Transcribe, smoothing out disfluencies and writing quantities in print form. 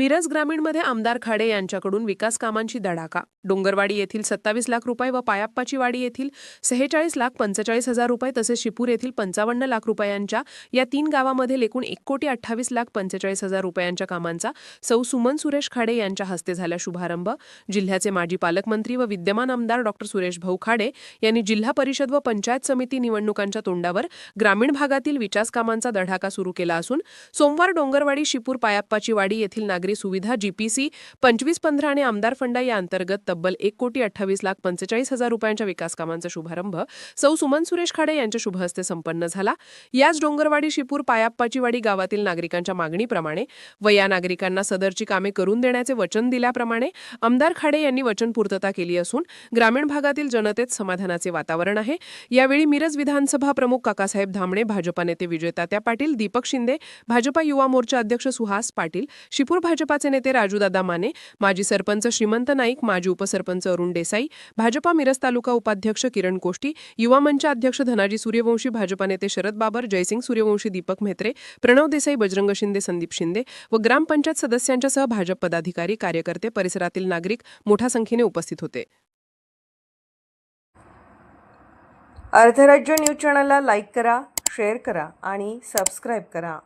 मिरज ग्रामीणमध्ये आमदार खाडे यांच्याकडून विकास कामांची धडाका. डोंगरवाडी येथील 27 लाख रुपये व पायाप्पाची वाडी येथील 46,45,000 रुपये तसेच शिपूर येथील 55 लाख रुपयांच्या या 3 गावामध्ये एकूण 1,28,45,000 रुपयांच्या कामांचा सौ सुमन सुरेश खाडे यांच्या हस्ते झाला शुभारंभ. जिल्ह्याचे माजी पालकमंत्री व विद्यमान आमदार डॉ. सुरेश भाऊ खाडे यांनी जिल्हा परिषद व पंचायत समिती निवडणुकांच्या तोंडावर ग्रामीण भागातील विकास कामांचा धडाका सुरू केला असून सोमवार डोंगरवाडी, शिपूर, पायाप्पाची वाडी येथील नागरी सुविधा जीपीसी 2515 आणि आमदार फंडा या अंतर्गत तब्बल 1,28,45,000 रुपयांच्या विकास कामांचा शुभारंभ सौ सुमन सुरेश खाडे यांच्या शुभहस्ते संपन्न झाला. याच डोंगरवाडी, शिपूर, पायाप्पाची वाडी गावातील नागरिकांच्या मागणीप्रमाणे व या नागरिकांना सदरची कामे करून देण्याचे वचन दिल्याप्रमाणे आमदार खाडे यांनी वचनपूर्तता केली असून ग्रामीण भागातील जनतेत समाधानाचे वातावरण आहे. यावेळी मिरज विधानसभा प्रमुख काकासाहेब धामणे, भाजपा नेते विजय तात्या पाटील, दीपक शिंदे, भाजपा युवा मोर्चा अध्यक्ष सुहास पाटील, शिपूर भाजपाचे नेते राजूदादा माने, माजी सरपंच श्रीमंत नाईक, माजी उपसरपंच अरुण देसाई, भाजपा मिरज तालुका उपाध्यक्ष किरण कोष्टी, युवा मंच अध्यक्ष धनाजी सूर्यवंशी, भाजपा नेते शरद बाबर, जयसिंग सूर्यवंशी, दीपक म्हेत्रे, प्रणव देसाई, बजरंग शिंदे, संदीप शिंदे व ग्रामपंचायत सदस्यांच्यासह भाजप पदाधिकारी, कार्यकर्ते, परिसरातील नागरिक मोठ्या संख्येने उपस्थित होते. अर्धराज्य न्यूज चॅनलला लाईक करा, शेअर करा आणि सबस्क्राईब करा.